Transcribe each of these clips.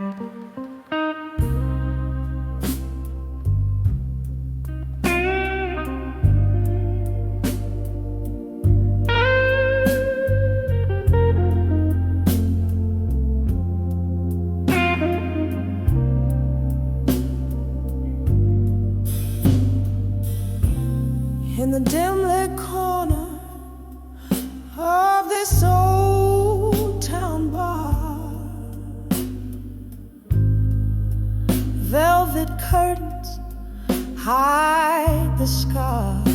In the dim lit corner of this old town bar, velvet curtains hide the scars.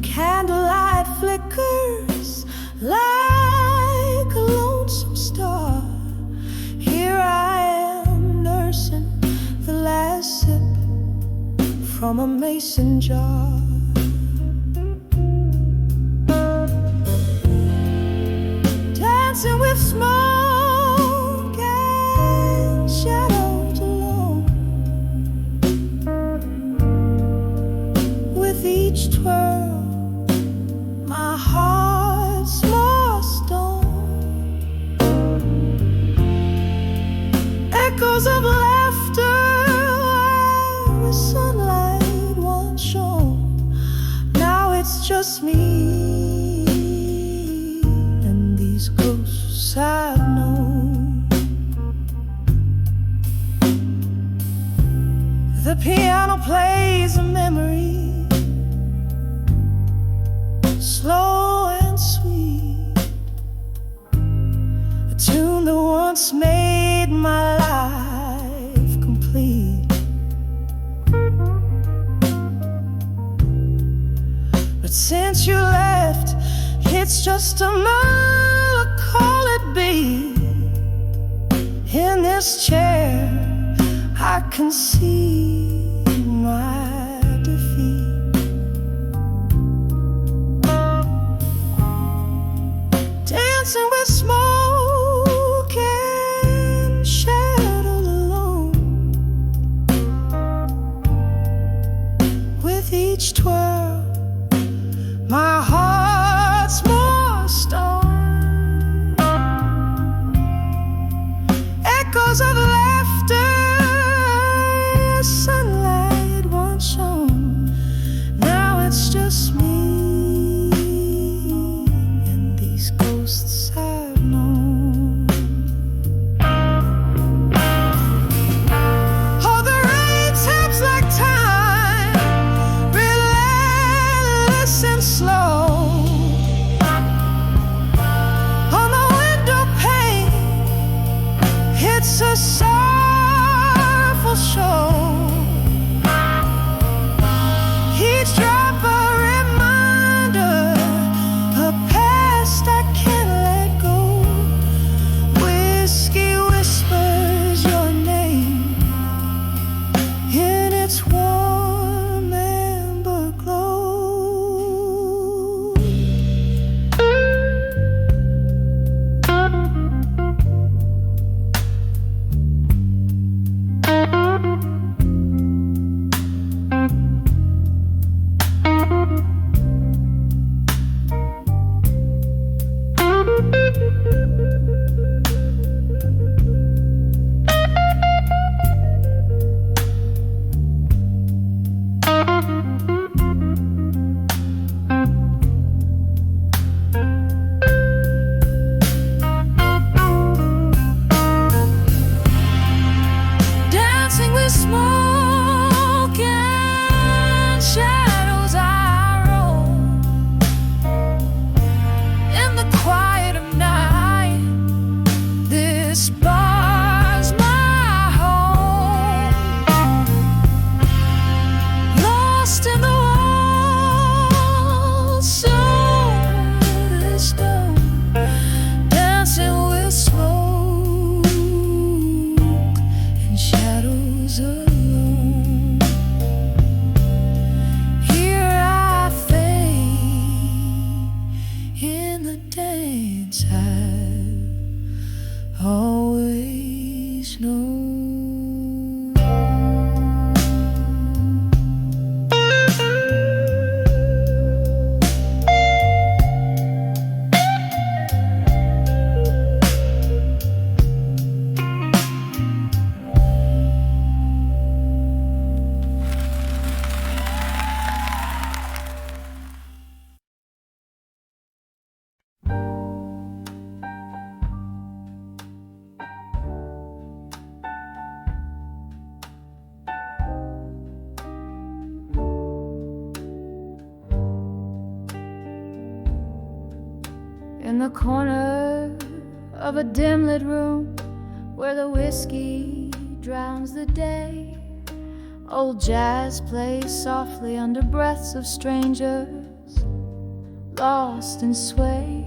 Candlelight flickers like a lonesome star. Here I am nursing the last sip from a mason jar. Dancing with smoke and shadows alone. With each twirl, my heart's more stone. Echoes of laughter where the sunlight once shone. Now it's just me and these ghosts I've known. The piano plays a memory, slow and sweet, a tune that once made my life complete. But since you left, it's just a mile, call it be. In this chair, I can see my defeat. Dancing with smoke and shadow alone. With each twirl, my heart's more stone. Echoes of laughter, sunlight once shone. Now it's just me and these ghosts I've known. Oh, the rain taps like time, relentless and slow. On the window pane, it's a sorrowful show. Each drop a reminder, a past I can't let go. Whiskey whispers your name in its warm amber glow. Dancing with smoke and shadows I roam. In the quiet of night, In the corner of a dim-lit room where the whiskey drowns the day, old jazz plays softly under breaths of strangers, lost in sway.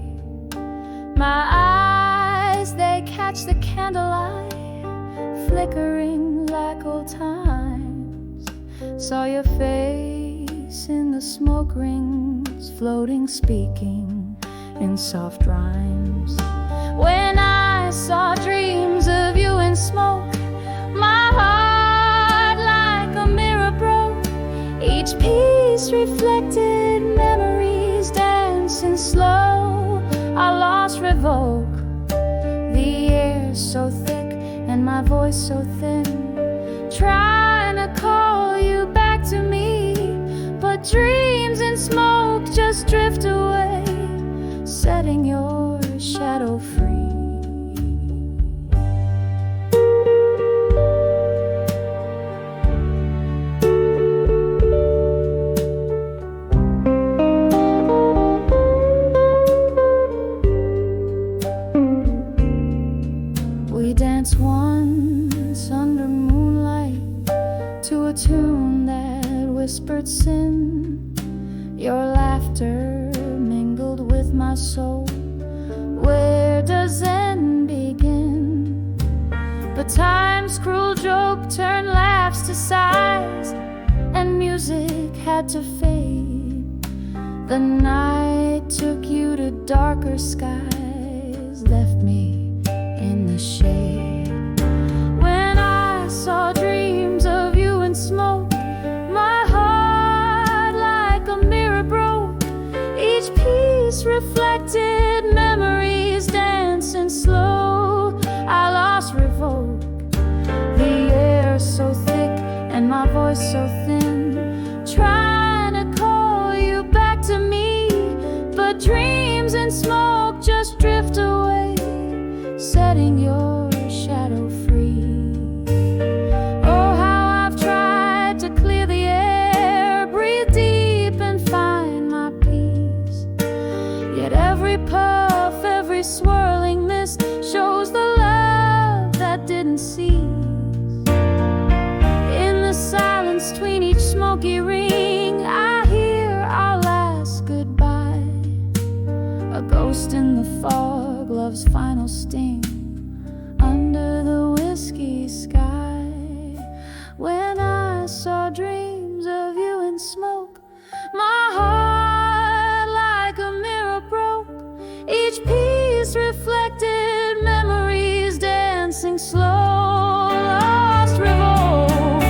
My eyes, they catch the candlelight flickering like old times. Saw your face in the smoke rings, floating, speaking in soft rhymes. When I saw dreams of you in smoke, my heart like a mirror broke. Each piece reflected memories dancing slow. I lost revoke. The air so thick and my voice so thin, trying to call you back to me, but dreams and smoke just drift away, setting your shadow free. We danced once under moonlight to a tune that whispered sin. Your laughter mingled with my soul. Where does end begin? But time's cruel joke turned laughs to sighs, and music had to fade. The night took you to darker skies, left me in the shade. When I saw dreams of you in smoke, my heart like a mirror broke. Each piece reflected memories dancing slow. I lost revoke. The air so thick and my voice so thin, trying to call you back to me, but dreams and smoke just drift away, setting your shadow free. Oh, how I've tried to clear the air, breathe deep and find my peace. Yet every puff, every swirling mist shows the love that didn't cease. In the silence between each smoky ring, I hear our last goodbye. A ghost in the fog, love's final sting under the whiskey sky. When I saw dreams of you in smoke, my heart like a mirror broke. Each piece reflected memories dancing slow, lost revolt.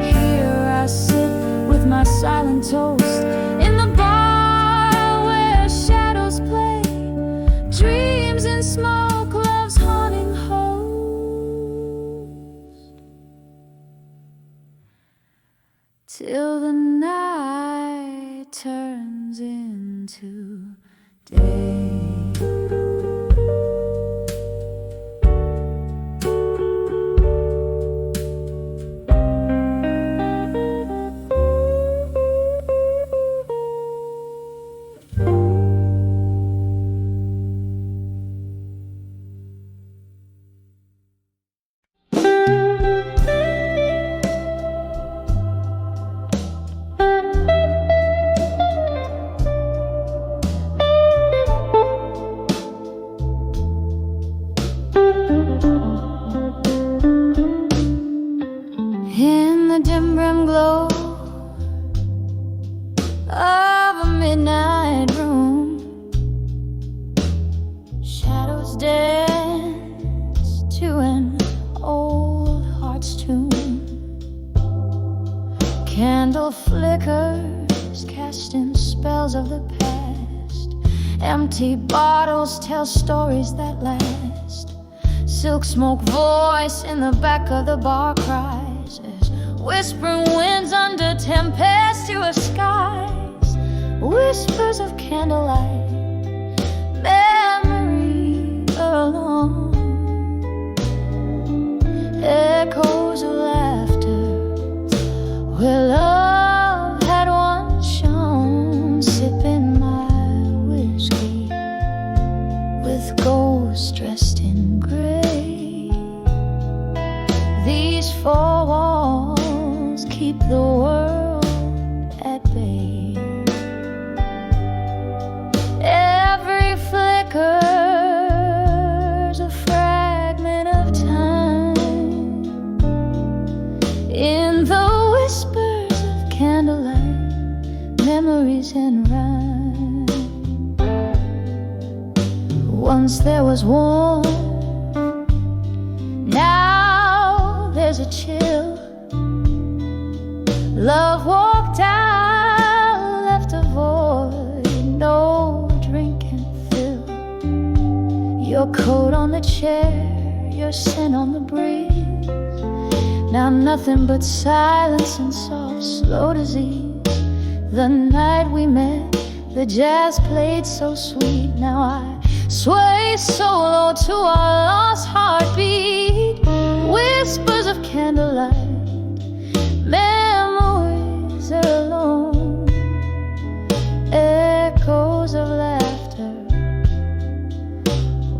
Here I sit with my silent toast in the bar where shadows play. Dreams and smoke, love's haunting host, till the night turns into day. In the dim brim glow of a midnight room, shadows dance to an old heart's tune. Candle flickers casting spells of the past. Empty bottles tell stories that last. Silk smoke voice in the back of the bar cries as whispering winds under tempestuous skies. Whispers of candlelight, with ghosts dressed in gray. These four walls keep the world at bay. Every flicker's a fragment of time. In the whispers of candlelight, memories and rhyme. Once there was warmth, now there's a chill. Love walked out, left a void no drink can fill. Your coat on the chair, your scent on the breeze. Now nothing but silence and soft, slow disease. The night we met, the jazz played so sweet. Now I sway so low to our lost heartbeat. Whispers of candlelight, memories are alone. Echoes of laughter,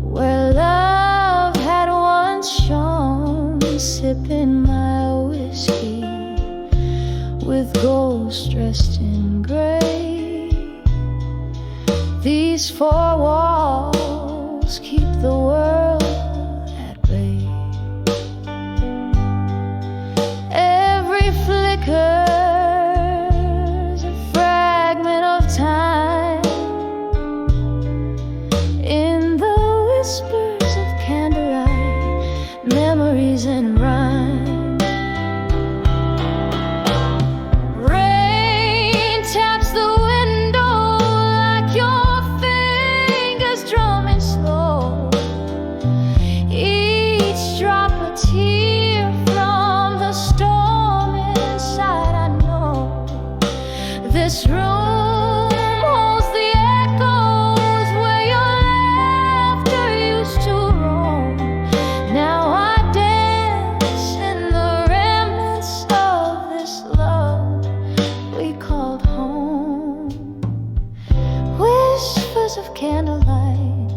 where love had once shone. Sipping my whiskey with ghosts dressed in gray. These four walls keep the world at bay. Every flicker's a fragment of time. In the whispers of candlelight, memories and rhyme. This room holds the echoes where your laughter used to roam. Now I dance in the remnants of this love we called home. Whispers of candlelight,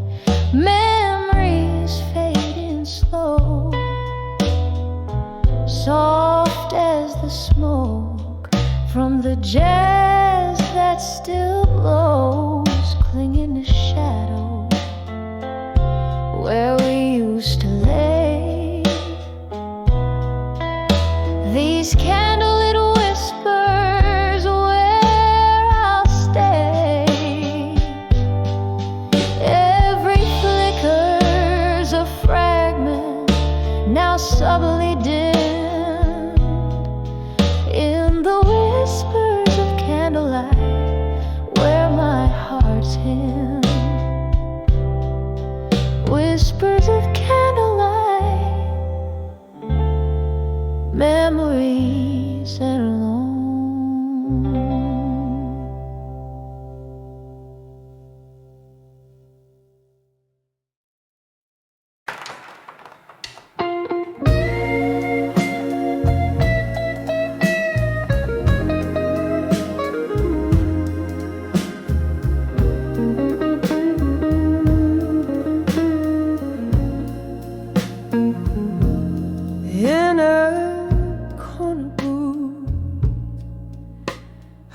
memories fading slow, soft as the smoke from the jazz that still blows, clinging to shadow where we used to lay. These candlelit whispers where I'll stay. Every flicker's a fragment, now subtly dim. In the whispers of candlelight, where my heart's hymn. Whispers of candlelight, memories and alone.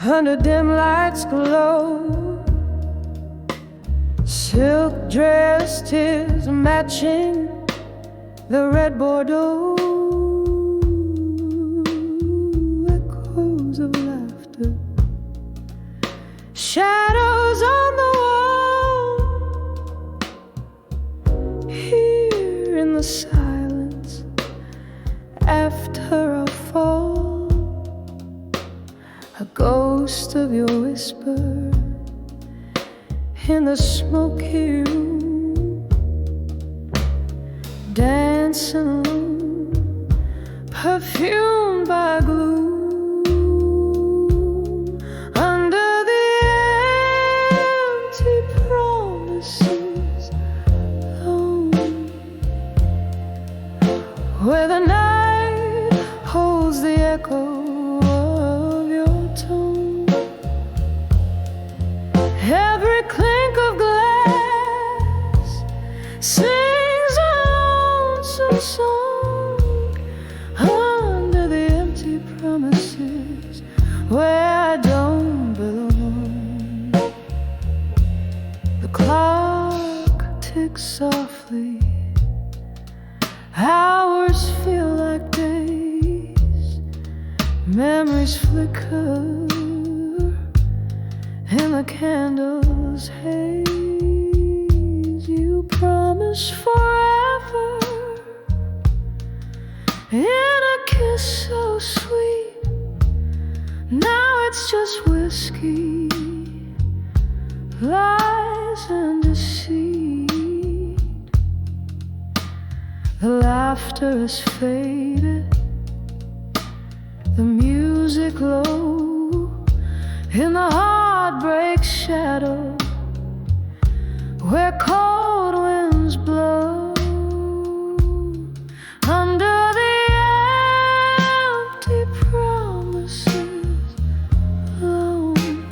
Under dim lights glow, silk dress tears matching the red Bordeaux. Echoes of laughter, shadows on the wall. Here in the silence after a fall, a ghost of your whisper in the smoky room, dancing alone, perfumed by gloom. Under the empty promises alone, where the night holds the echo of your tone. Every clink of glass tick softly. Hours feel like days. Memories flicker in the candle's haze. You promise forever in a kiss so sweet. Now it's just whiskey, lies and deceit. The laughter is faded, the music low, in the heartbreak shadow where cold winds blow. Under the empty promises alone,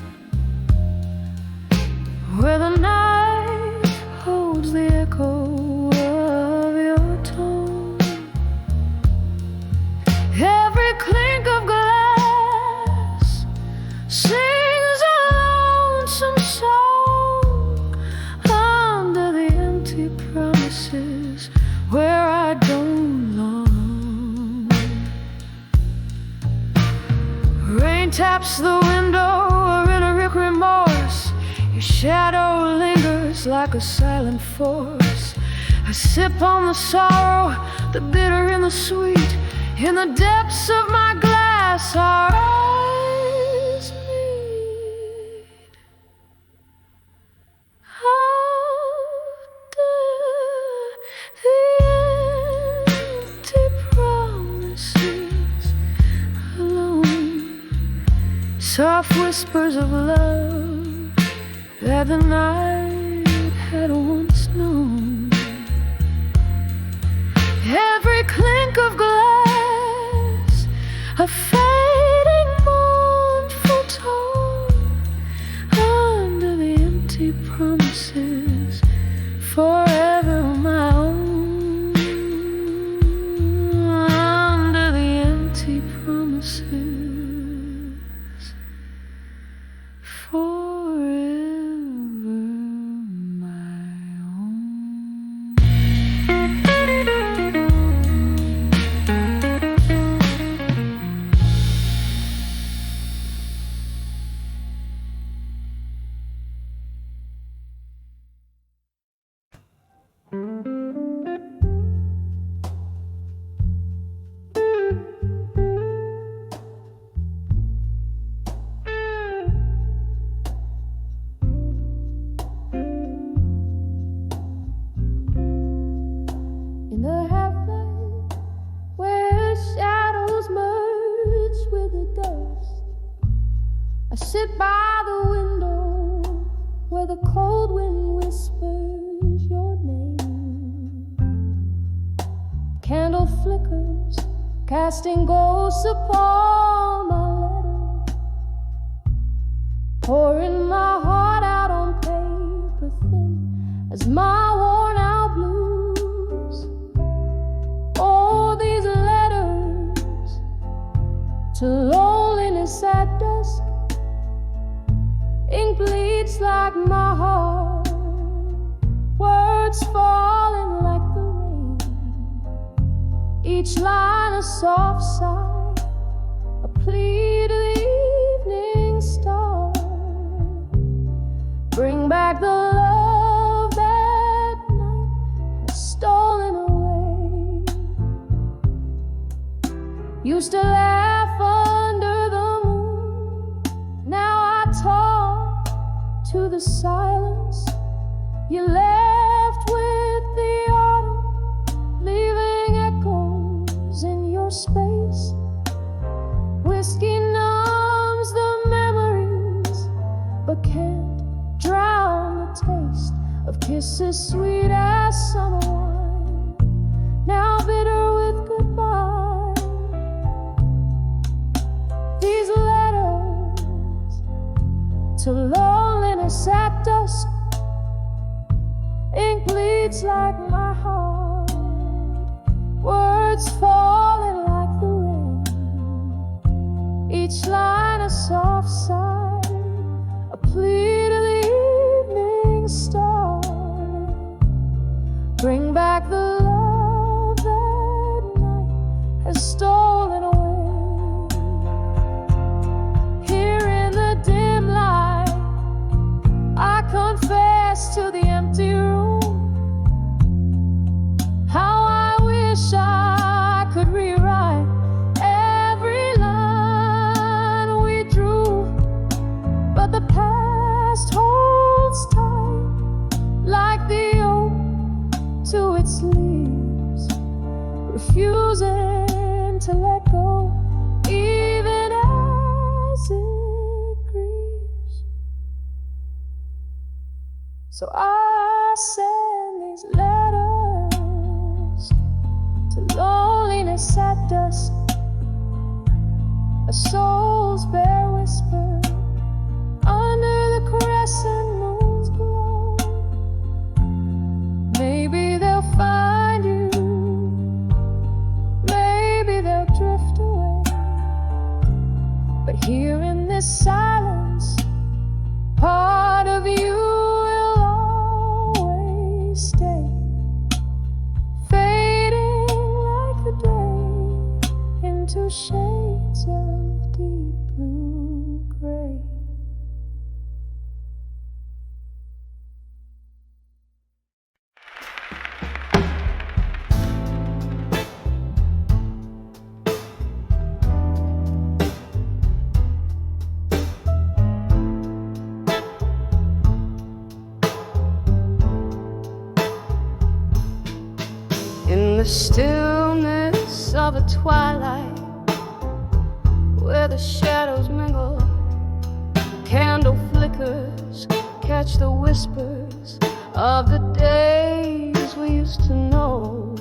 where the night holds the echo of your tone. Every clink of glass sings a lonesome song under the empty promises where I don't belong. Rain taps the window, or in a rick remorse, your shadow lingers like a silent force. I sip on the sorrow, the bitter and the sweet. In the depths of my glass, our eyes meet. Under the empty promises alone, soft whispers of love that the night had once known. Every clink of glass, a fading mournful tone under the empty promises, forever my own. Under the empty promises, forever my own. In the half-light where shadows merge with the dust, I sit by the window where the cold wind whispers your name. Candle flickers, casting ghosts upon my letter, pouring my heart out on paper thin as my worn out blues. Oh, these letters to loneliness at dusk, ink bleeds like my heart, words falling like the rain, each line a soft sigh, a plea to the evening star. Bring back the love that night has stolen away. Used to laugh under the moon, now I talk to the silence. You left with the autumn, leaving echoes in your space. Whiskey numbs the memories, but can't drown the taste of kisses sweet as summer wine, now bitter with goodbye. These letters to loneliness at dusk, ink bleeds like my heart, words falling like the rain, each line a soft sigh, a plea to the evening star. Bring back the love that night has stolen away. Here in the dim light, I confess to the empty room how I wish I could rewrite every line we drew, but the past holds tight like the oak to its leaves, refusing to let go even as it grieves. So I send these letters to loneliness at dusk, a soul's bare whisper under the crescent moon's glow. Maybe they'll find you, maybe they'll drift away, but here in this silence, part of you will always stay, fading like the day into shades of deep blue gray. In the stillness of a twilight, where the shadows mingle, candle flickers catch the whispers of the days we used to know.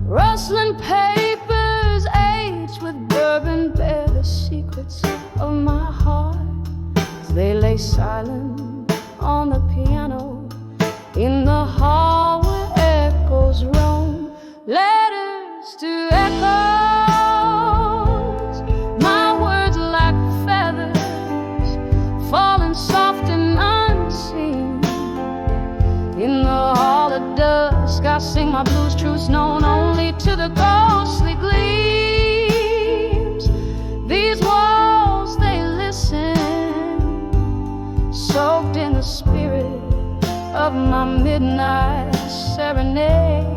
Rustling papers age with bourbon bear the secrets of my heart as they lay silent on the piano in the hall where echoes roam. Letters to echoes, my words like feathers falling soft and unseen. In the hall of dusk I sing my blues, truths known only to the ghostly gleams. These walls, they listen, soaked in the spirit of my midnight serenade,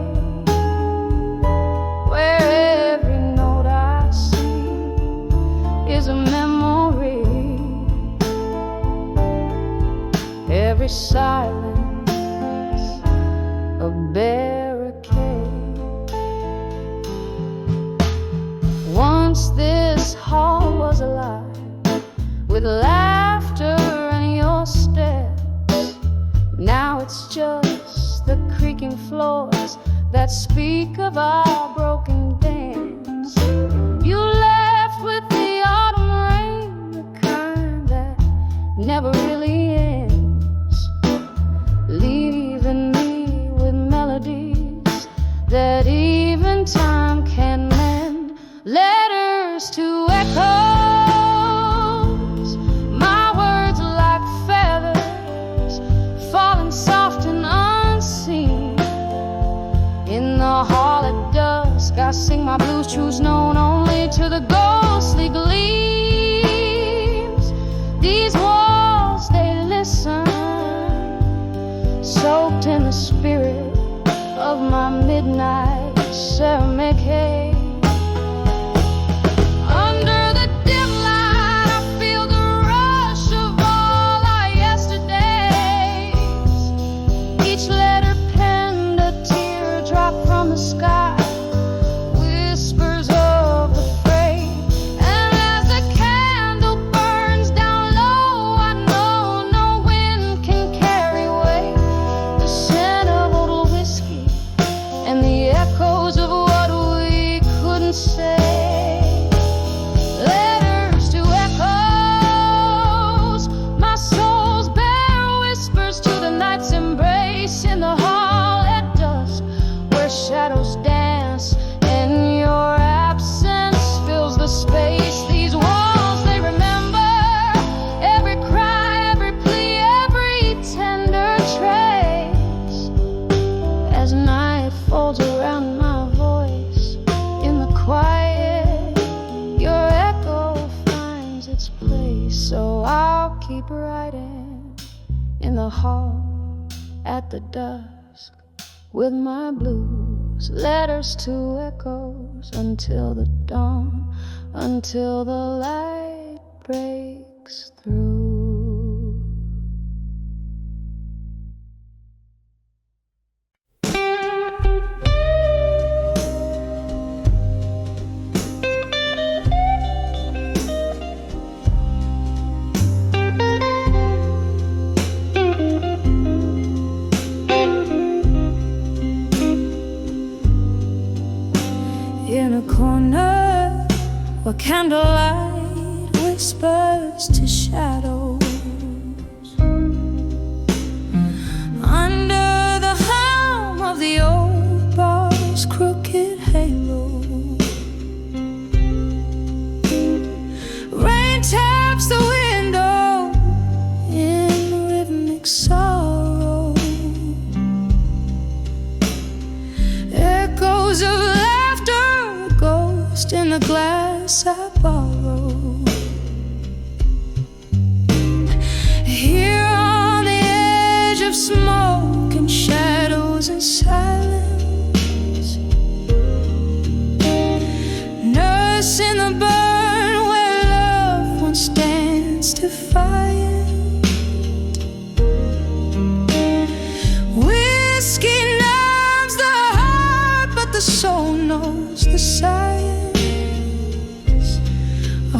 where every note I sing is a memory, every silence a barricade. Once this hall was alive with laughter and your steps. Now it's just the creaking floors that speak of our broken dance. You left with the autumn rain, the kind that never really ends, leaving me with melodies that even time can mend. Letters to echoes, my words like feathers falling soft and unseen. In the hall at dusk I sing my blues, truths known only to the ghostly gleams. These walls, they listen, soaked in the spirit of my midnight serenade. Under the dim light I feel the rush of all our yesterdays. Each letter penned a teardrop from the sky, whispers of the fray. And as the candle burns down low, I know no wind can carry away the scent of old whiskey and the echoes of what we folds around my voice. In the quiet, your echo finds its place. So I'll keep writing in the hall at the dusk with my blues, letters to echoes until the dawn, until the light breaks through. In a corner where candlelight whispers to shadows, under the helm of the old bar's crooked halo, rain taps the window in rhythmic sorrow, echoes of in the glass I borrow. Here on the edge of smoke and shadows and silence, nursing the burn where love once stands defiant. Whiskey numbs the heart, but the soul knows the science.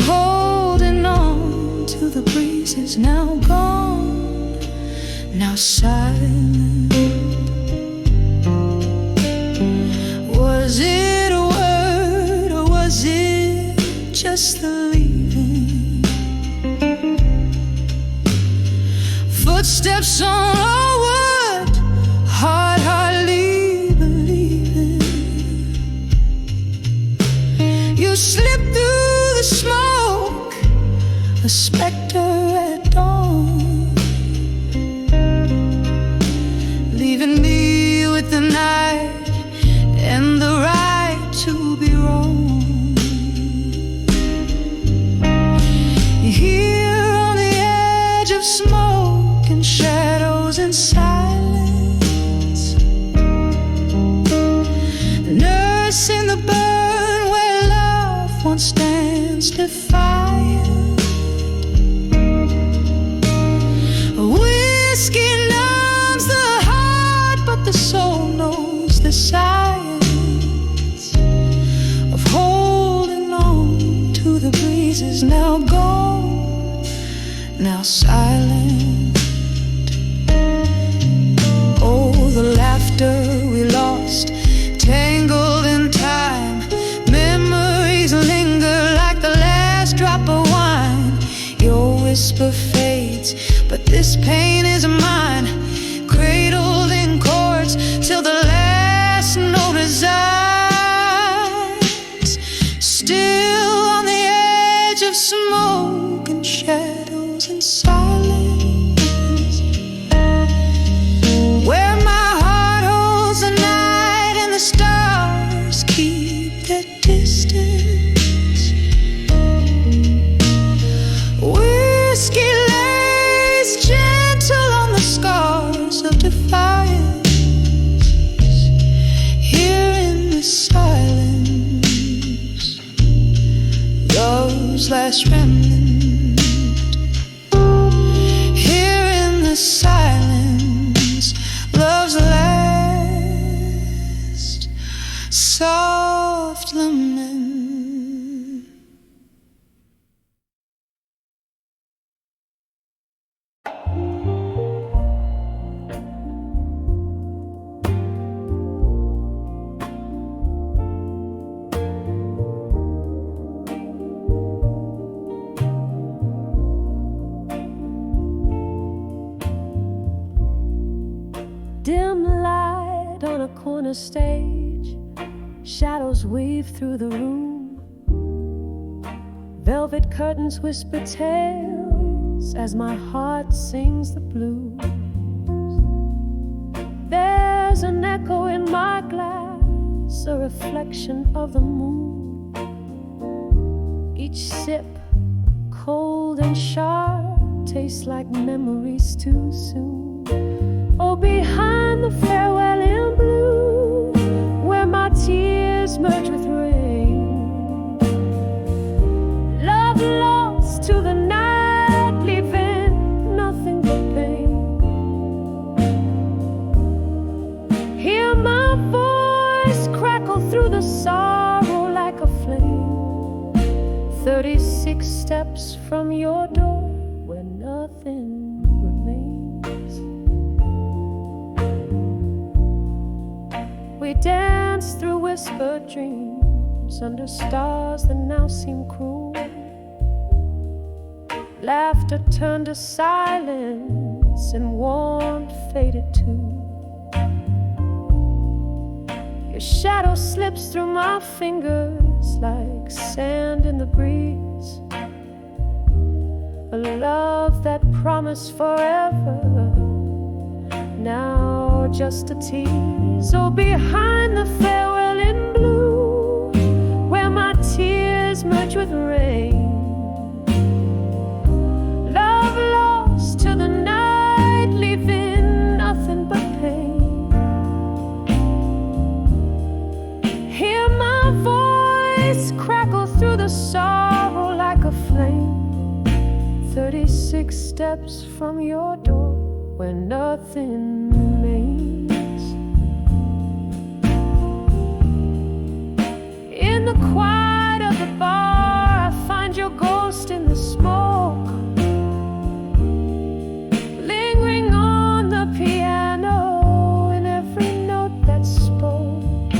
Holding on to the breezes now gone, now silent. Was it a word or was it just the leaving? Footsteps on old wood, heart hardly believing. You slip through the smoke, a specter at dawn, leaving me with the night and the right to be wrong. Here on the edge of smoke and shadows and silence, nursing the burn where love once stands defiant. Whiskey numbs the heart, but the soul knows the science of holding on to the breezes now gone, now silent. Oh, the laughter we lost, tangled in time. Memories linger like the last drop of wine. Your whisper fades, but this pain is mine. Cradled in chords till the last note resides. Still on the edge of smoke and shadows and silence, where my heart holds the night and the stars keep their distance. Whiskey lays gentle on the scars of defiance. Here in the silence, love's last remnant. Here in the silence, love's last soft lament. Dim light on a corner stage, shadows weave through the room. Velvet curtains whisper tales as my heart sings the blues. There's an echo in my glass reflection of the moon. Each sip, cold and sharp, tastes like memories too soon. Oh, behind the farewell in blue, where my tears merge with rain, love lost to the night, leaving nothing but pain. Hear my voice crackle through the sorrow like a flame. 36 steps from your door, where nothing remains. We dance through whispered dreams under stars that now seem cruel. Laughter turned to silence and warmth faded too. Your shadow slips through my fingers like sand in the breeze. A love that promised forever, now just a tease. Oh, behind the farewell in blue, where my tears merge with rain, love lost to the night, leaving nothing but pain. Hear my voice crackle through the sorrow like a flame. 36 steps from your door, where nothing remains. In the quiet of the bar, I find your ghost in the smoke, lingering on the piano in every note that spoke.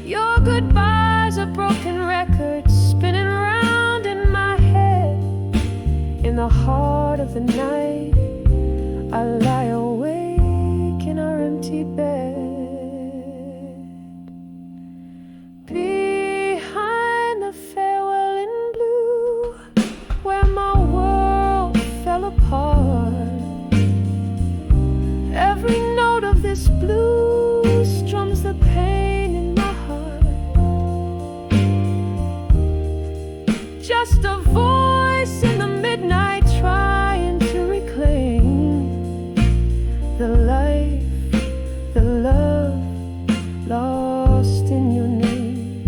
Your goodbyes are broken records spinning round in my head. In the heart of the night, I lie awake in our empty bed. Behind the farewell in blue, where my world fell apart, every note of this blues strums the pain in my heart. Just a voice in the midnight trying to reclaim the life, the love lost in your name.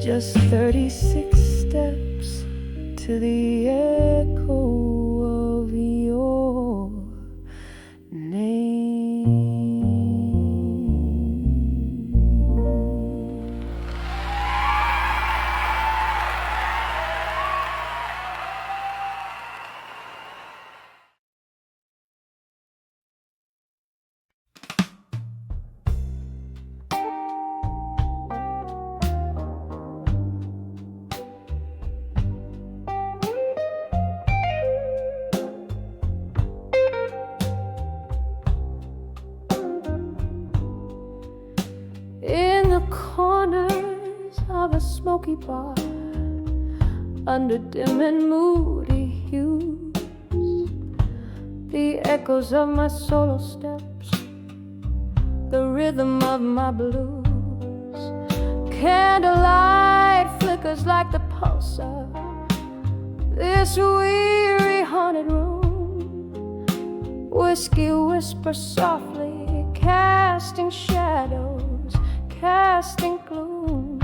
Just 36 steps to the echo of your name. In the corners of a smoky bar, under dim and moody hues, the echoes of my solo steps, the rhythm of my blues. Candlelight flickers like the pulse of this weary haunted room. Whiskey whispers softly, casting shadows, casting gloom.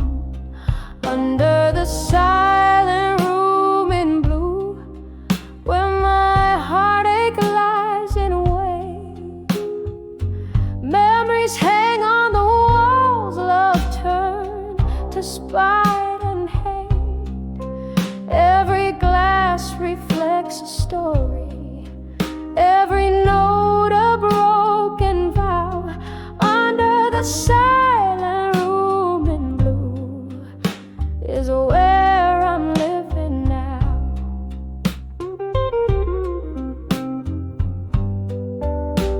Under the silent room in blue, where my heartache lies in wait, memories hang on the walls, love turned to spite and hate. Every glass reflects a story, every note a broken vow. Under the silent room in blue is where I'm living now.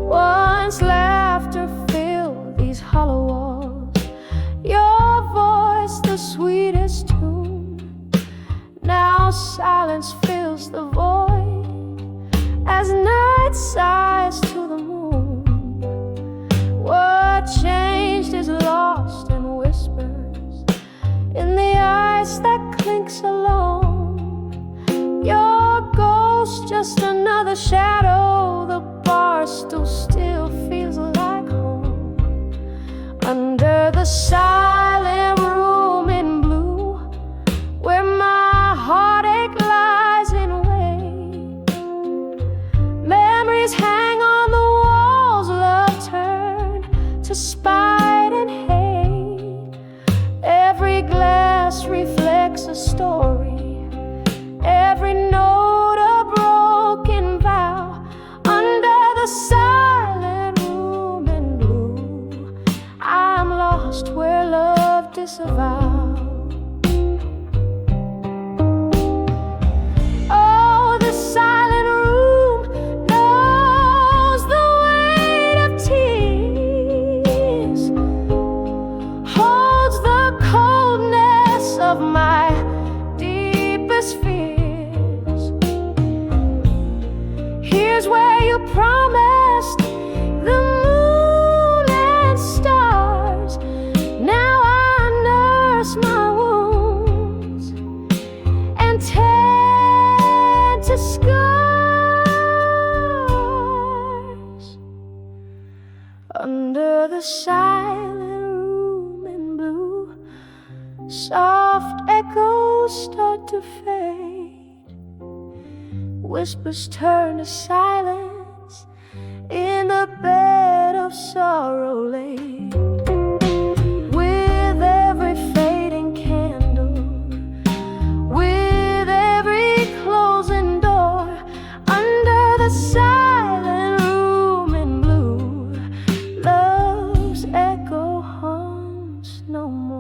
Once laughter filled these hollow walls, your voice the sweetest tune. Now silence fills the void, in the ice that clinks along. Your ghost, just another shadow. The bar stool still feels like home. Under the silent room in blue, where my heartache lies in wait, memories hang on the walls. Love turned to spite and hate. Every glass reflects a story, every note a broken vow. Under the silent room in blue, I'm lost where love disavowed. Oh, the silent room knows the weight of tears, holds the coldness of my deepest fears. Here's where you promised the moon and stars. Now I nurse my wounds and tend to scars. Under the silent room in blue, soft echoes start to fade. Whispers turn to silence in the bed of sorrow laid. With every fading candle, with every closing door, under the silent room in blue, love's echo haunts no more.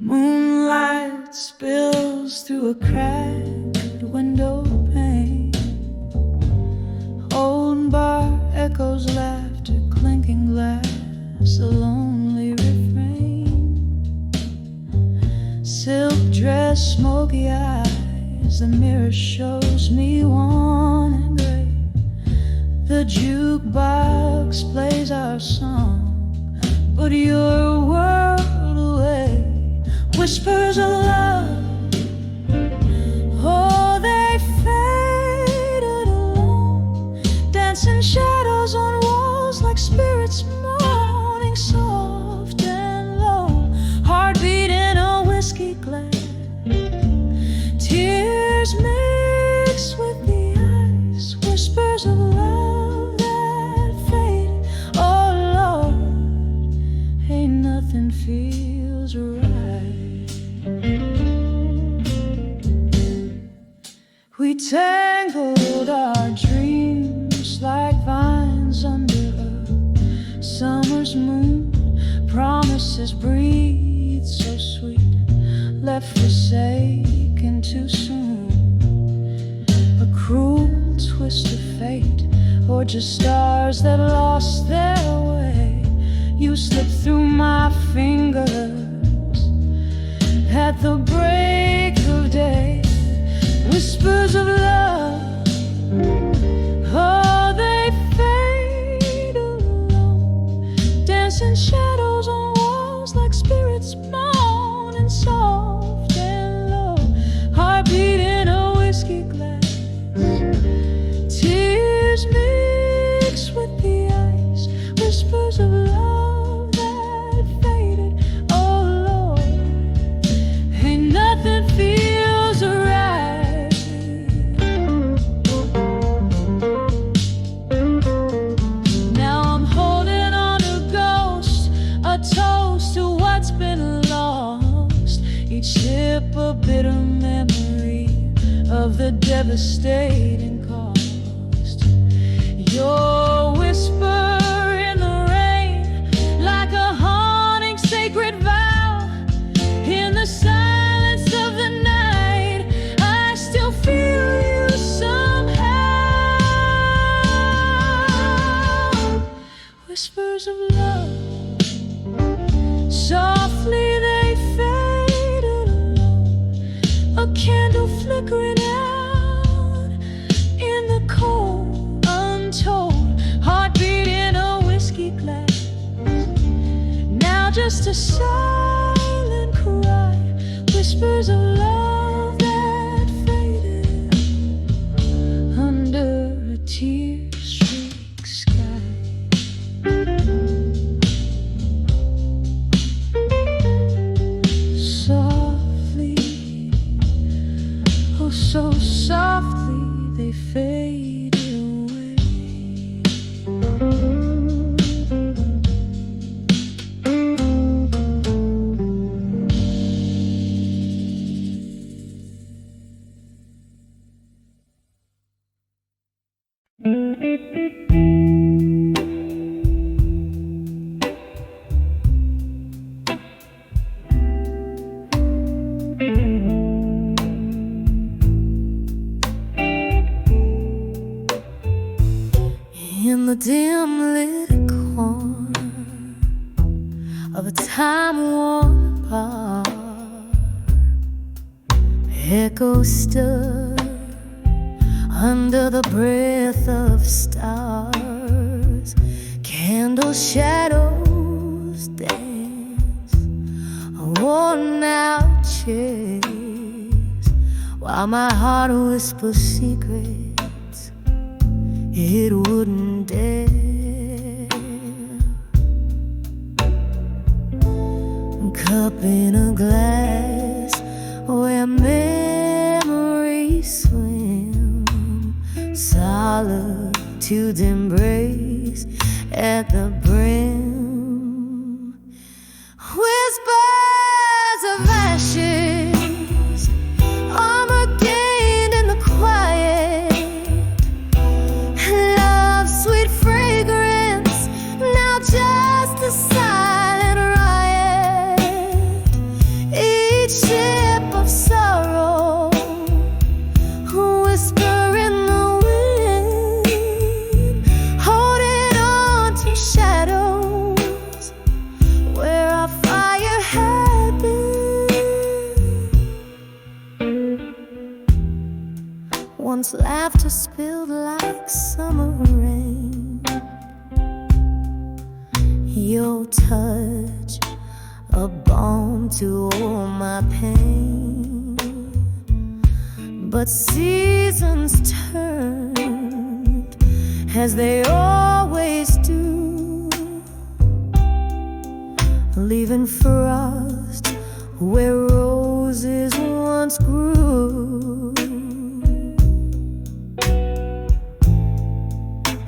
Moonlight spills through a cracked window pane. Old bar echoes laughter, clinking glass, a lonely refrain. Silk dress, smoky eyes, the mirror shows me wan and gray. The jukebox plays our song, but you're a world away. Whispers of love, oh, they faded alone, dancing shadows on walls like spirits moaning soft and low. Heartbeat in a whiskey glass, tears mixed with the ice. Whispers of love that fade. Oh Lord, ain't nothing feels right. We tangled our dreams like vines under a summer's moon. Promises breathe so sweet, left forsaken too soon. A cruel twist of fate, or just stars that lost their way. You slipped through my fingers at the break of day. Whispers of love, oh, they fade alone, dancing shadows on walls like spirits moaning soft and low. Heartbeat in a whiskey glass, tears mixed with the ice. Whispers of love that faded. Oh Lord, ain't nothing feels right. Sip a bitter memory of the devastating cost. Your still feel you somehow. Whispers of love, softly they faded alone, a candle flickering out in the cold, untold heartbeat in a whiskey glass. Now just a silent cry, whispers of love that faded under a tear-streaked sky. Softly, oh so softly they fade away. In the dim lit corner of a time worn apart, echoes stood under the breath of stars. Candle shadows dance on worn out chairs, while my heart whispers secrets it wouldn't dare. Cup in a glass where memories swim, solitude's embrace at the brim. Whispers of ashes, armor gained in the quiet, love's sweet fragrance, now just a silent riot. Each sip of sorrow, a whisper in the wind, holding on to shadows where our fire had been. Once laughter spilled like summer rain, your touch a balm to all my pain. But seasons turned as they always do, leaving frost where roses once grew.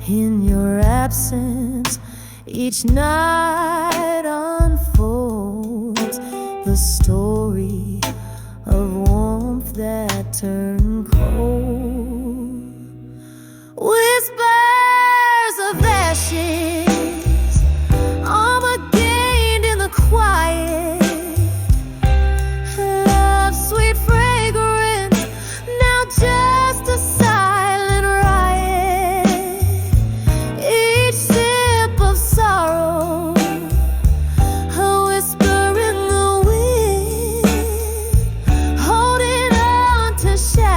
In your absence, each night unfolds the story of warmth that turned cold. Whispers of ashes, armor gained in the quiet, love's sweet fragrance, now just a silent riot. Each sip of sorrow, a whisper in the wind, holding on to shadows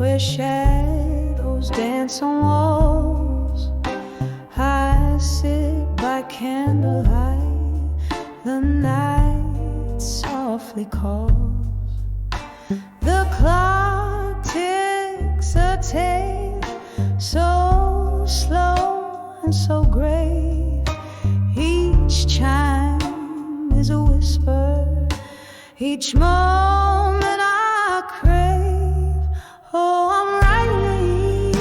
where shadows dance on walls. I sit by candlelight, the night softly calls. The clock ticks a tale, so slow and so grave. Each chime is a whisper, each moment I crave. Oh, I'm writing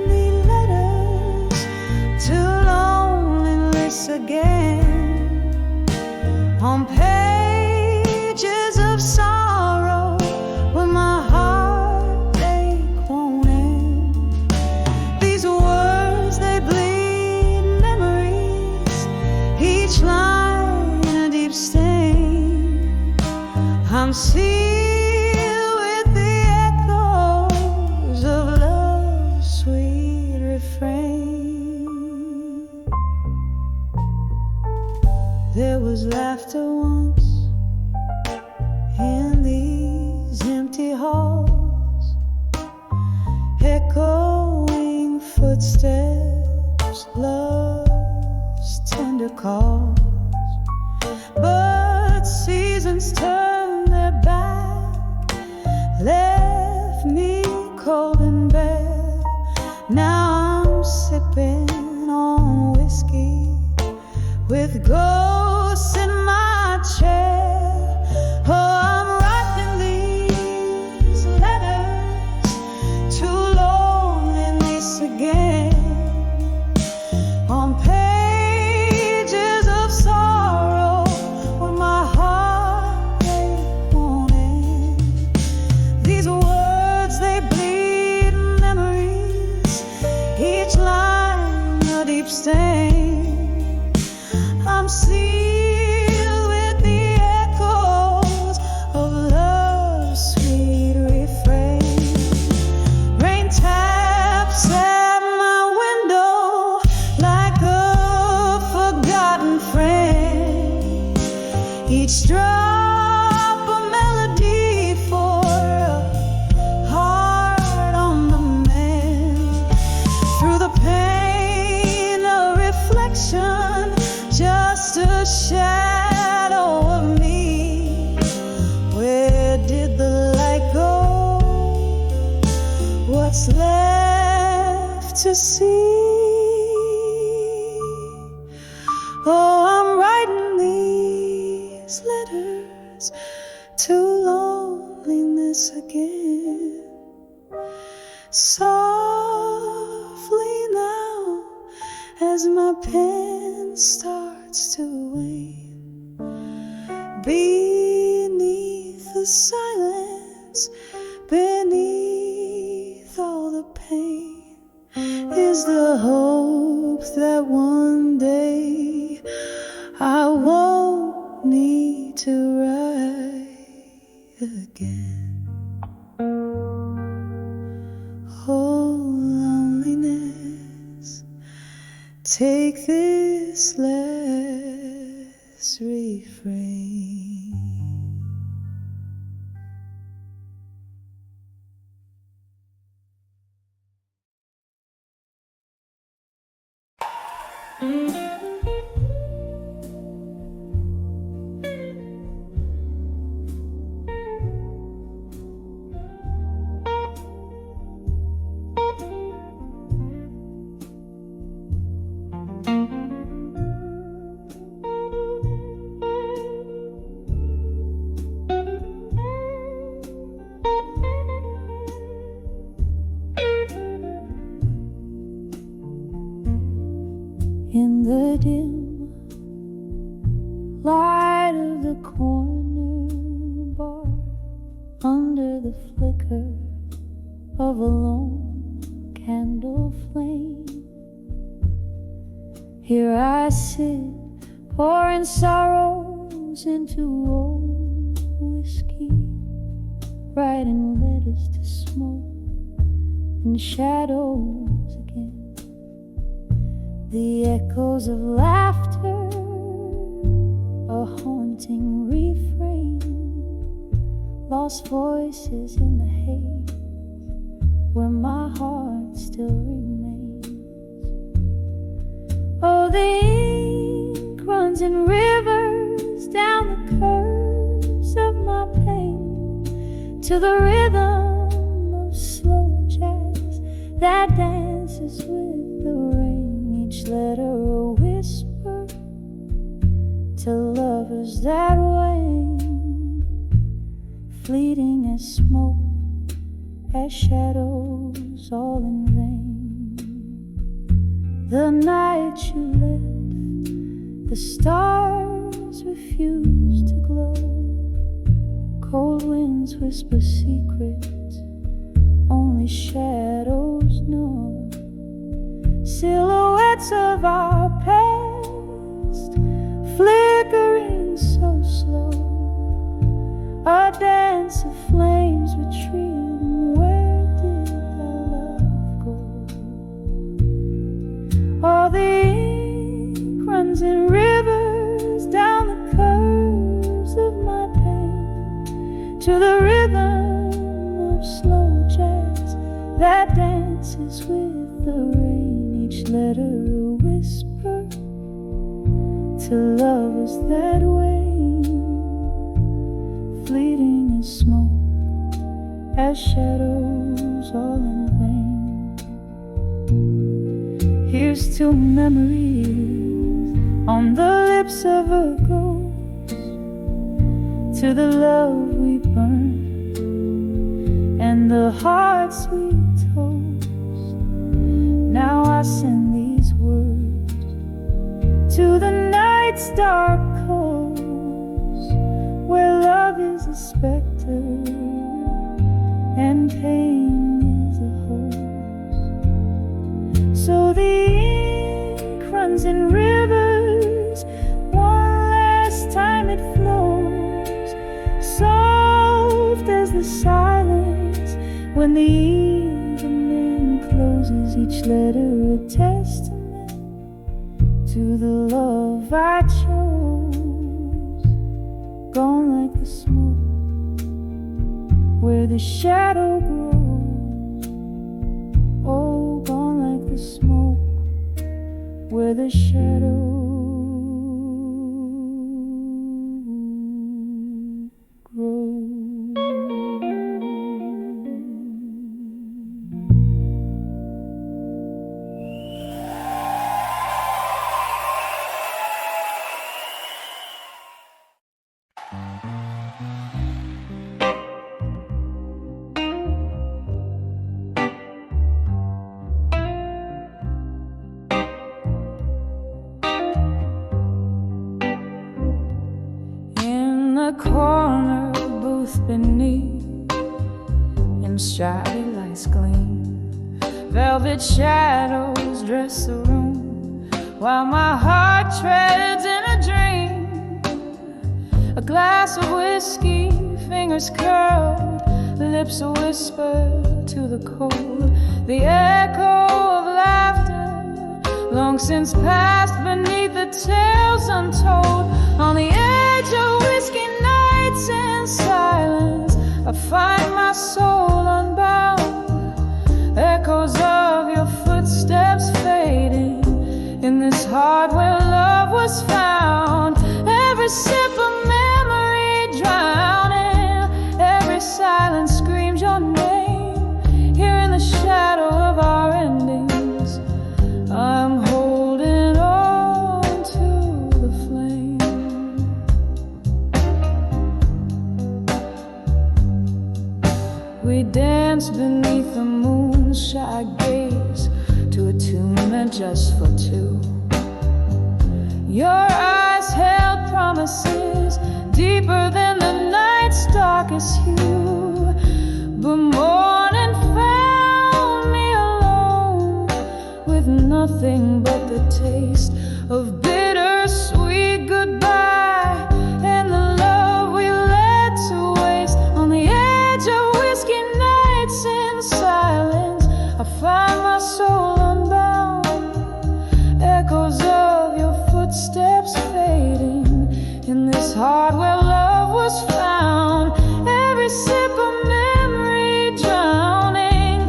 these letters to loneliness again, on pages of sorrow where my heartache won't end. These words, they bleed memories, each line a deep stain. I'm sealed with the echoes of love's sweet refrain. There was laughter once in these empty halls, echoing footsteps, love's tender calls. But seasons turned their back, left me cold and bare. Now I'm sipping on whiskey with ghosts in my chair. Oh, I'm writing these letters to loneliness again, on pages of sorrow where my heartache won't end. These words, they bleed memories, each line a deep stain. I'm sealed with the echoes of love's sweet refrain. Rain taps at my window like a forgotten friend, each drop a melody for a heart on the mend. Through the pain, a reflection, just a shadow of me. Where did the light go? What's left to see? Oh, I'm writing these letters to loneliness again, softly now as my pen starts to wane. Beneath the silence, beneath all the pain, is the hope that one day I won't need to write again. Oh, loneliness, take this last refrain. In the dim light of the corner bar, under the flicker of a lone candle flame, here I sit, pouring sorrows into old whiskey, writing letters to smoke and shadows again. The echoes of laughter, a haunting refrain, lost voices in the haze, where my heart still remains. Oh, the ink runs in rivers down the curves of my pain, to the rhythm of slow jazz that dances with the rain. Each letter a whisper to lovers that wane, fleeting as smoke, as shadows, all in vain. The night you left, the stars refused to glow. Cold winds whisper secrets only shadows know. Silhouettes of our past, flickering so slow, a dance of flames retreating. Where did our love go? All the ink runs in rivers down the curves of my pain, to the rhythm of slow jazz that dances with the rain. Each letter a whisper to lovers that wane, fleeting as smoke, as shadows, all in vain. Here's to memories on the lips of a ghost, to the love we burned and the hearts we toast. Now I send these words to the night's dark coast, where love is a specter and pain is a host. So the ink runs in rivers, one last time it flows, soft as the silence when the evening closes. Each letter a testament to the love I chose, gone like the smoke where the shadow grows. Oh, gone like the smoke where the shadow grows. The corner booth beneath, in stripy lights gleam, velvet shadows dress the room, while my heart treads in a dream. A glass of whiskey, fingers curled, lips a whisper to the cold, the echo of laughter long since passed beneath the tales untold. On the edge of whiskey nights and silence, I find my soul unbound, echoes of your footsteps fading in this heart where love was found. Every sip of memory drowning, every silence screams your name. Here in the shadow of our endings, I'm holding on to the flame. We dance beneath the moon, shy gaze to a tune meant just for two. Your eyes held promises deeper than the night's darkest hue, but morning found me alone with nothing but the taste of bittersweet goodbye and the love we let to waste. On the edge of whiskey nights in silence, I find my soul unbound, echoes of your footsteps fading in this heart where love was found. Every sip of memory drowning,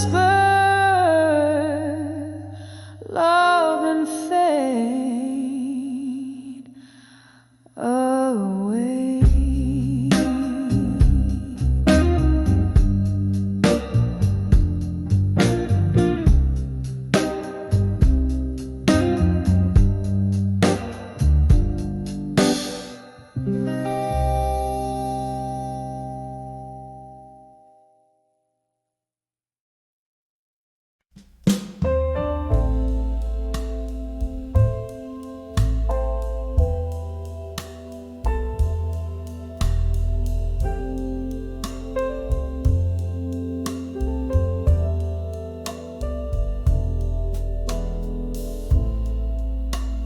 whisper love and fade away.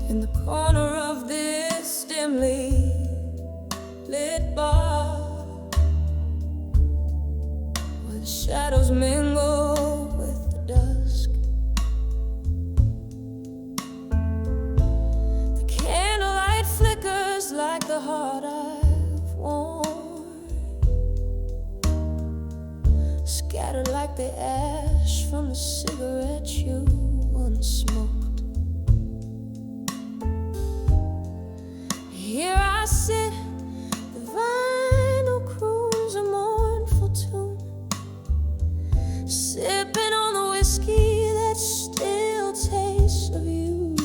In the corner of this dimly lit bar, where the shadows mingle with the dusk, the candlelight flickers like the heart I've worn, scattered like the ash from the cigarette you once smoked. Here I sit, the vinyl croons a mournful tune, sipping on the whiskey that still tastes of you.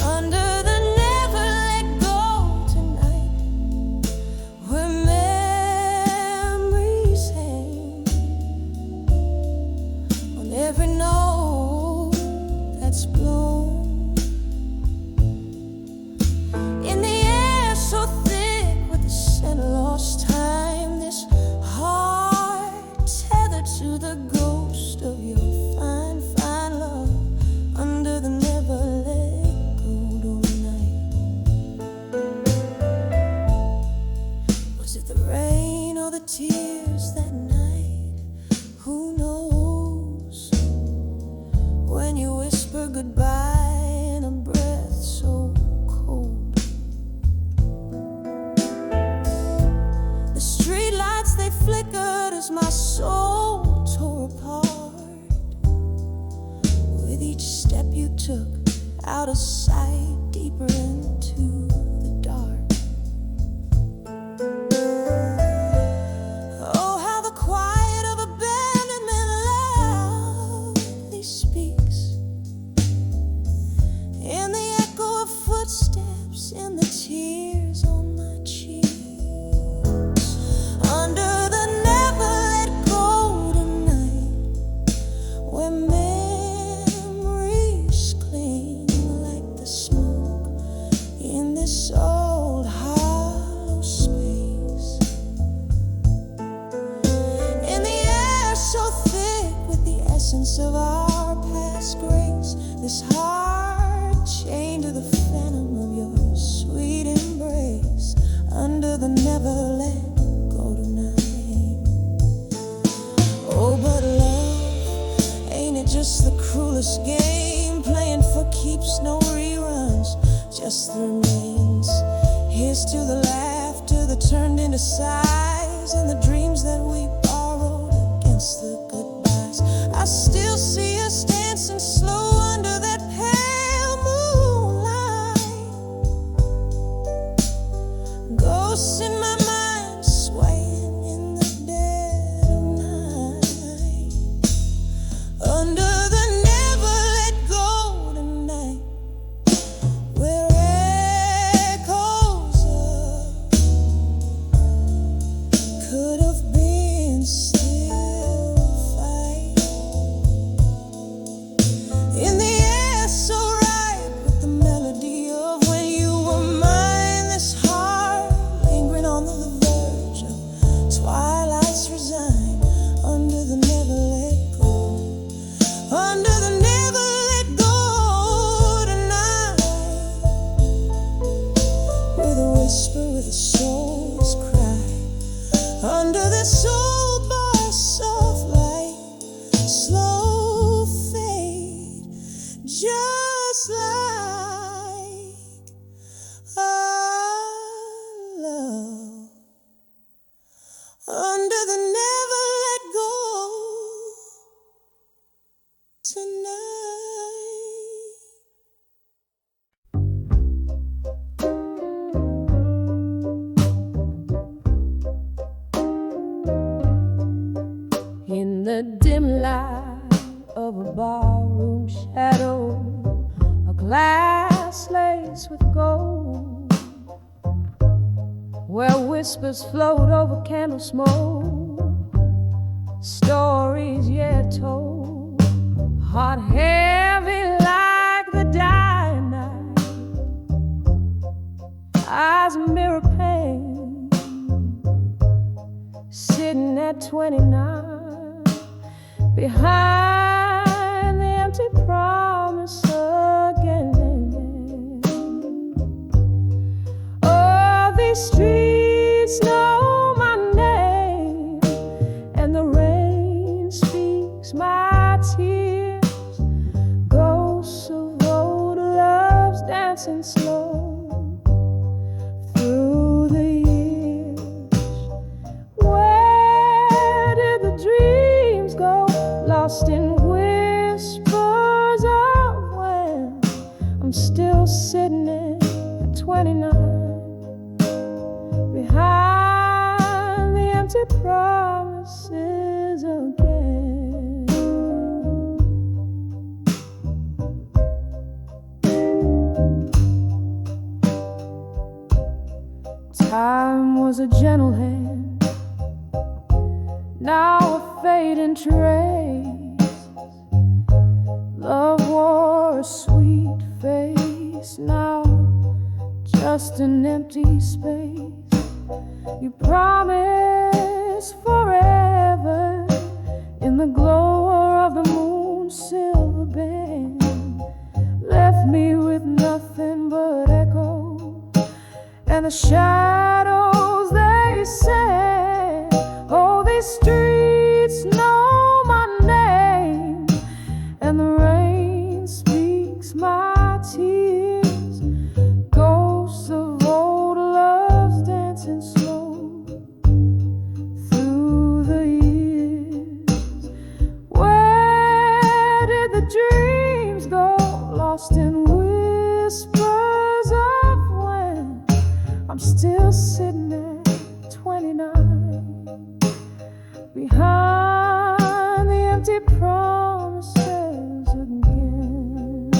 Under the never let go tonight, where memories hang on every note that's blown. Lost time, this heart tethered to the ghost of your fine, fine love, under the never let go tonight. Was it the rain or the tears that night? Who knows? When you whisper goodbye in a breath so cold. They flickered as my soul tore apart. With each step you took out of sight, deeper into the dark. Oh, how the quiet of abandonment loudly speaks, in the echo of footsteps, in the tears on my cheek. Under the never let go tonight, where memories cling like the smoke in this old hollow space. In the air so thick with the essence of our past grace, this heart chained to the phantom of your sweet embrace. Under the never let just the cruelest game, playing for keeps, no reruns, just the remains. Here's to the laughter that turned into sighs, and the dreams that we borrowed against the goodbyes. I still see us dancing slow under that pale moonlight. Ghosts in my mind swaying in the dead of night. Under In the dim light of a barroom shadow, a glass laced with gold, where whispers float over candle smoke, stories yet told, heart heavy like the dying night, eyes mirror pain, sitting at 29 behind the empty promise again. Oh, these streets know my name, and the rain speaks my tears. Ghosts of old loves dancing slow through the years. Where did the dreams go? Lost in whispers of when I'm still sitting at 29 behind the empty promises again. Time was a gentle hand, now a fading trace. Love wore a sweet face, now just an empty space. You promised forever in the glow of the moon's silver band, left me with nothing but echo and the shadows they said. Oh, these streets know my name, and the rain speaks my tears. Ghosts of old loves dancing slow through the years. Where did the dreams go? Lost in whispers of when I'm still sitting at 29 behind the empty promises again.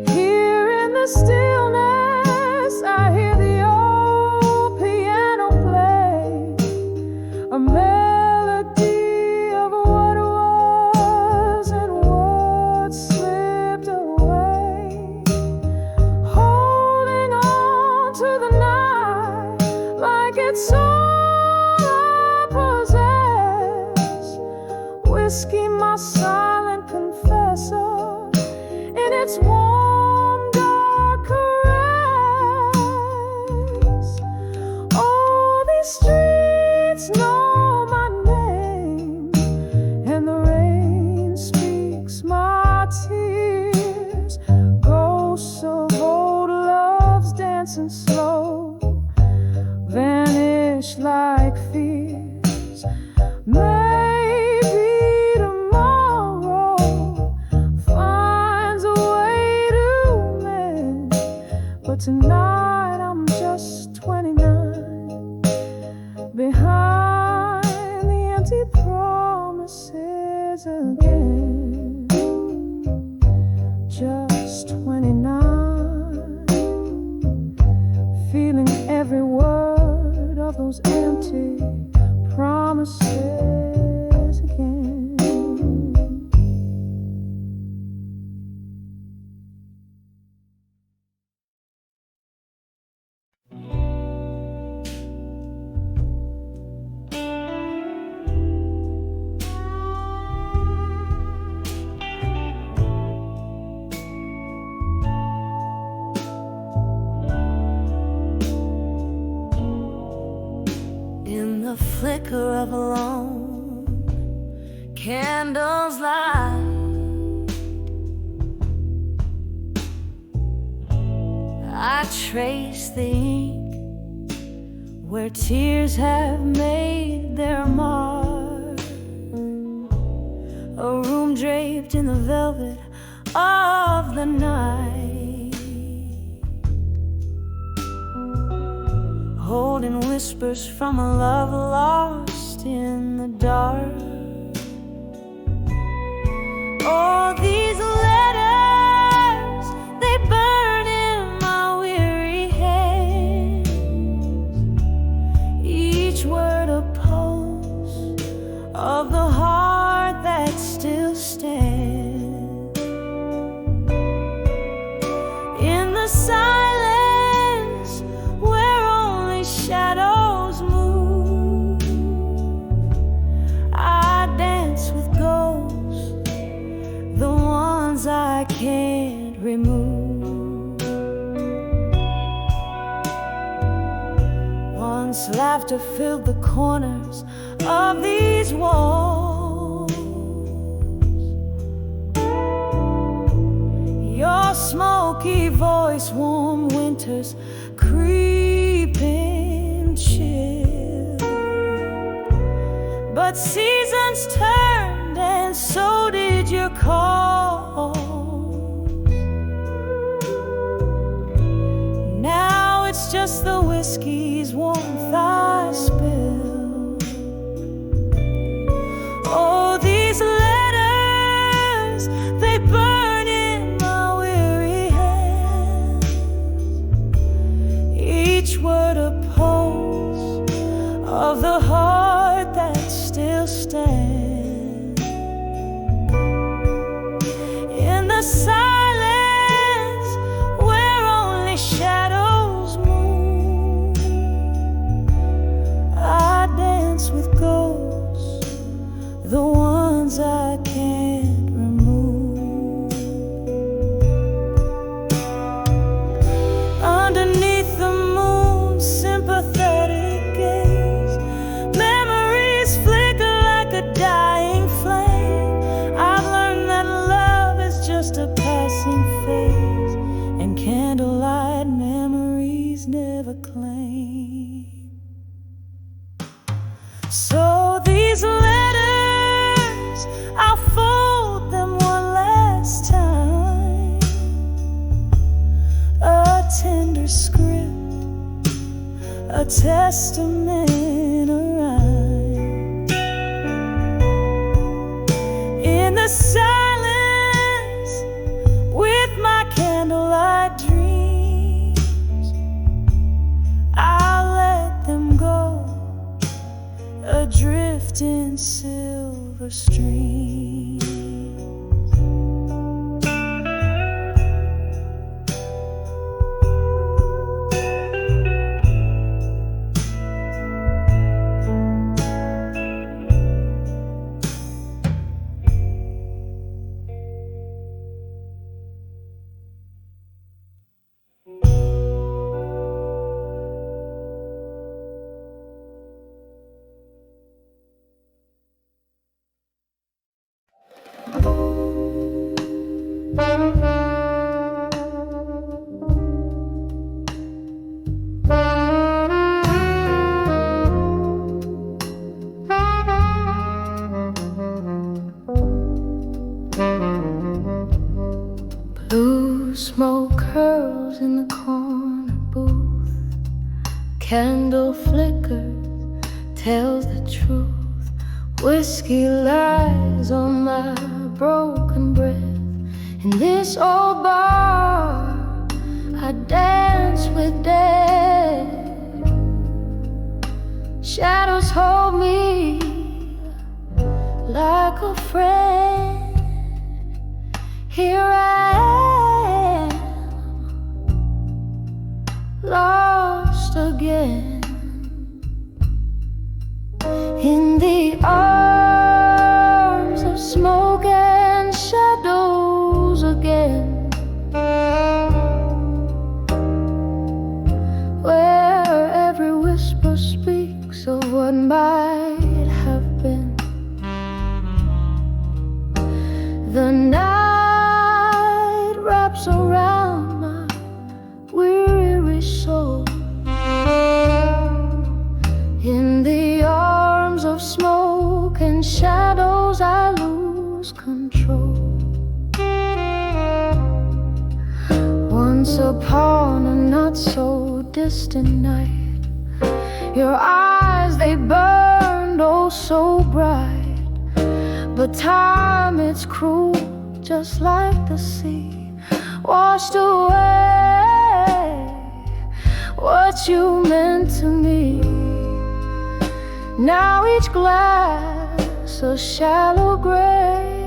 Here in the stillness, I hear the old piano play a melody of what was and what slipped away, holding on to the night like it's all I possess. Whiskey, my silent confessor, in its warm, dark caress. Oh, these streets know my name, and the rain speaks my tears. Ghosts of old loves dancing slow vanish like fears. Maybe tomorrow finds a way to mend, but tonight I'm just 29 behind the empty promises again. Just 29, feeling every word of those empty promises again. In the flicker of a lone candle's light, I trace the ink where tears have made their mark. of the night, holding whispers from a love lost in the dark. All these letters, they burn in my weary hands, each word a pulse of the heart that still stands. In the silence where only shadows move, I dance with ghosts, the ones I can't remove. Once laughter filled the corners of these walls, your smoky voice, warm winters, creeping chill. But seasons turned and so did your call. Now it's just the whiskey's warmth I spill. Oh, these letters, they burn in my weary hands, each word a pulse of the heart that still stands. In the silence where only shadows move, I dance with ghosts, the ones I can't remove. Underneath the moon's sympathetic gaze, memories flicker like a dying flame. I've learned that love is just a passing phase, and candlelight memories never claim. So these letters, I'll fold them one last time, a tender script, a testament, a rhyme. In the silence with my candlelight dreams, I'll let them go, adrift in silver streams. Blue smoke curls in the corner booth, candle flickers, tells the truth. Whiskey lies on my broken breath. In this old bar, I dance with death. Shadows hold me like a friend. Here I am, lost again in the arms of smoke and shadows again, where every whisper speaks of what might have been. The night wraps around my weary soul. In the arms of smoke and shadows, I lose control. Once upon a not so distant night, your eyes, they burned oh so bright. But time, it's cruel, just like the sea, washed away what you meant to me. Now each glass a shallow grave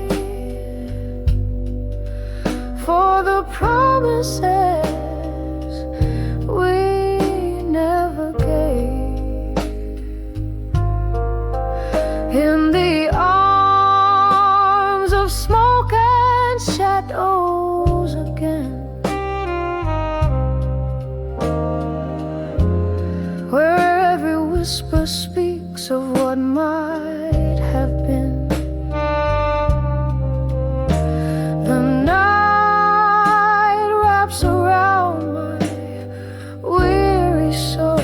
for the promises we never gave. In the arms of smoke and shadows again, where every whisper speaks of what might have been. The night wraps around my weary soul.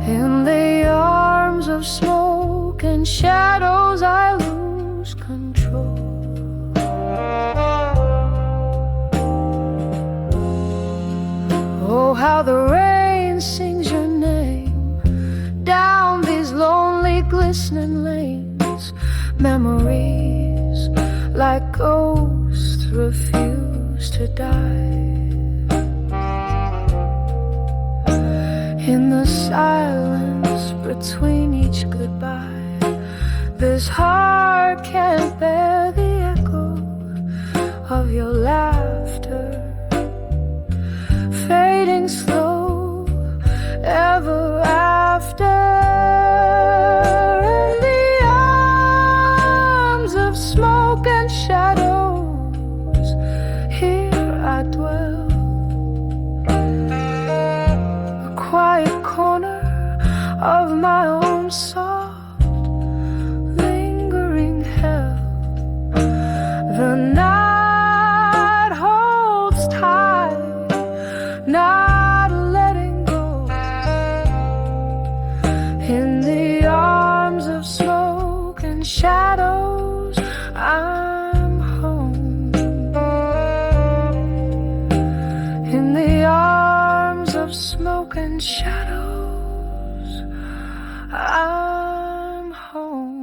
In the arms of smoke and shadows I lose control. Oh, how the rain sings your name down these lonely glistening lanes. Memories like ghosts refuse to die. In the silence between each goodbye, this heart can't bear the echo of your laughter, fading slow ever after. In the arms of smoke and shadows, here I dwell, a quiet corner of my own soft, lingering hell. The night holds tight, not letting go. In the arms of smoke and shadows, I'm home. In the arms of smoke and shadows, I'm home.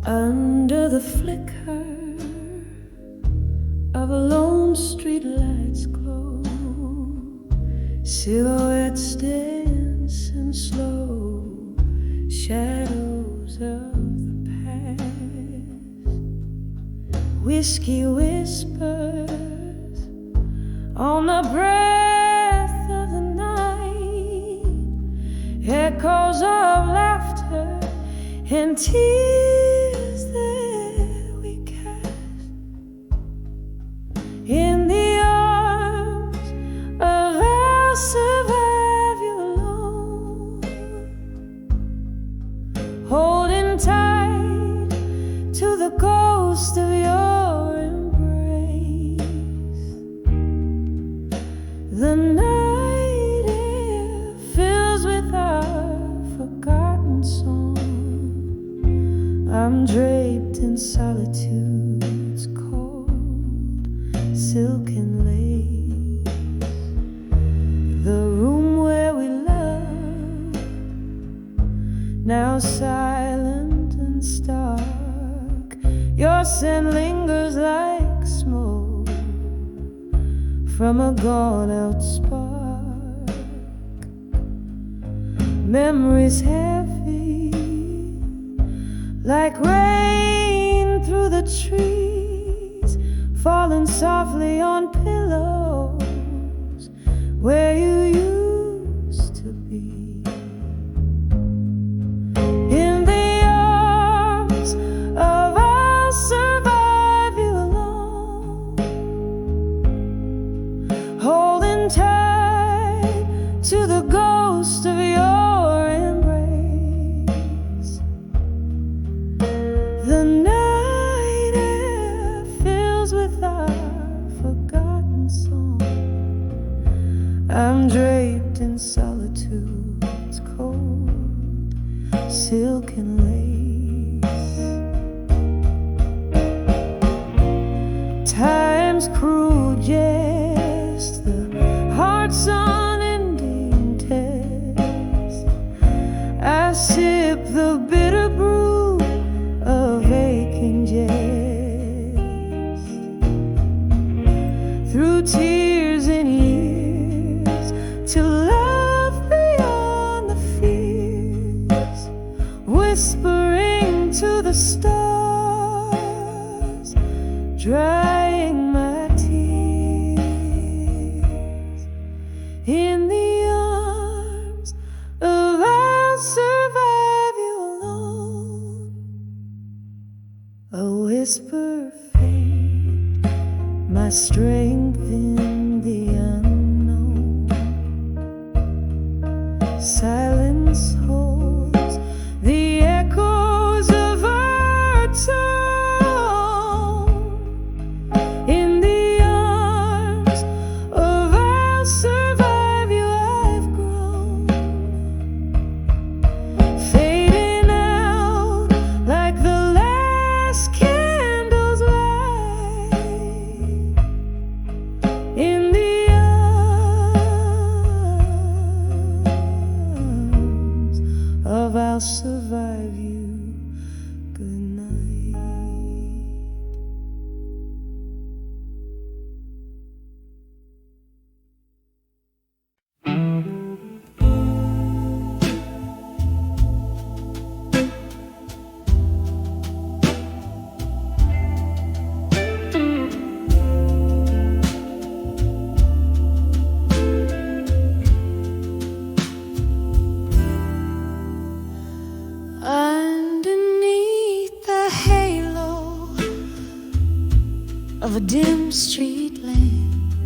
Under the flicker of a lone street light's glow, silhouettes dance in slow shadows of the past. Whiskey whispers on the breath of the night, echoes of laughter and tears that we cast. In the arms of I'll survive you alone, holding tight to the ghost of your embrace. The night air fills with our forgotten song. I'm draped in solitude's cold silken lace. The room where we loved, now silent and stark. Your scent lingers like smoke from a gone-out spark. Memories heavy like rain through the trees, falling softly on pillows where you used to be. In the arms of I'll survive you alone, the ghost of your embrace. The night air fills with our forgotten song. I'm draped in solitude's cold silken lace. Time's cruel jest, the heart's unending test. I sip the bitter brew of aching jest. Through tears and years, till love beyond the fears, whispering to the stars, drying my tears. In the arms of I'll survive you alone. A whisper faint, my strength in the unknown. Silence holds the echoes of our tone. In the arms of I'll survive you I've grown, fading out like the last candle's light. In the arms of I'll survive you. Good night. Underneath the halo of a dim street lamp,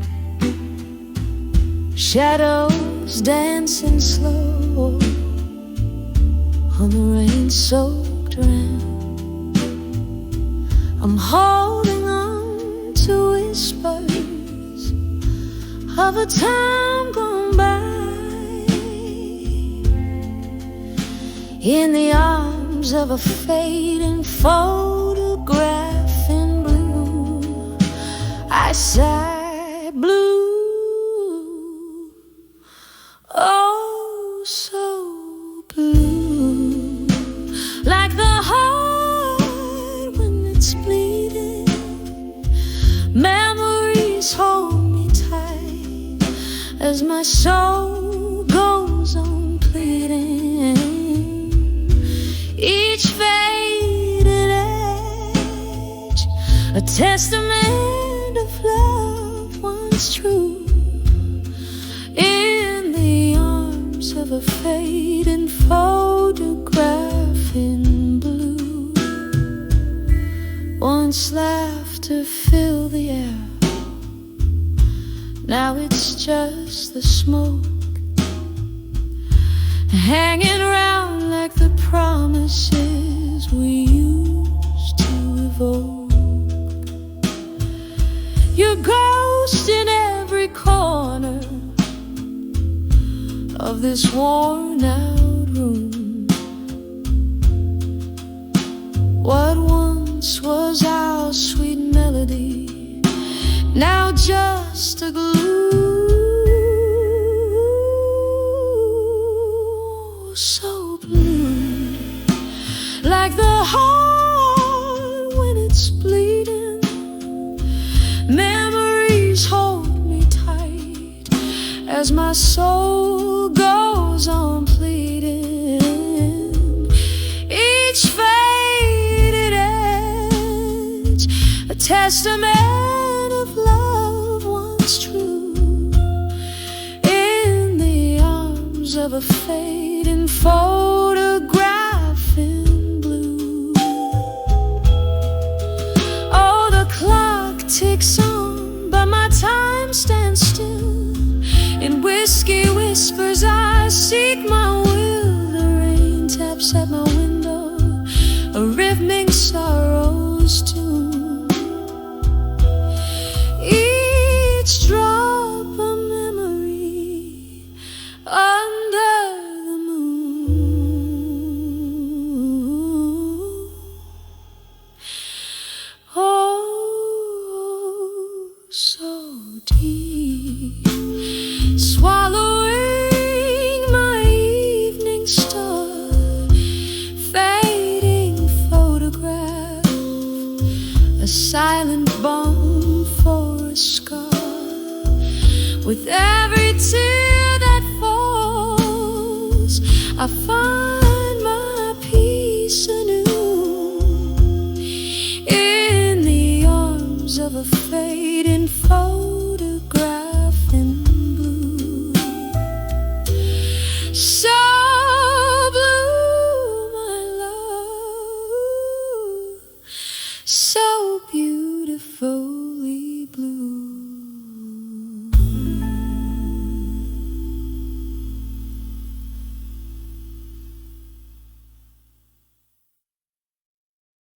shadows dancing slow on the rain-soaked ramp. I'm holding on to whispers of a time gone by. In the arms of a fading photograph in blue, I sigh blue. Oh, so blue, like the heart when it's bleeding. Memories hold me tight as my soul goes on pleading. Each faded edge, a testament of love once true. In the arms of a fading photograph in blue. Once laughter filled the air, now it's just the smoke hanging around like the promises we used to evoke. Your ghost in every corner of this worn out room. What once was our sweet melody, now just a glue. So blue, like the heart when it's bleeding. Memories hold me tight as my soul goes on pleading. Each faded edge, a testament of love once true. In the arms of a fading photograph in blue. Oh, the clock ticks on, but my time stands still in whispers whiskey whispers, I seek my will. The rain taps at my window, a rhythmic sorrow's tune. Each drop a memory under the moon. Oh, so deep, swallowing my evening star, fading photograph, a silent balm for a scar. With every tear that falls, I find my peace anew in the arms of a fading foe.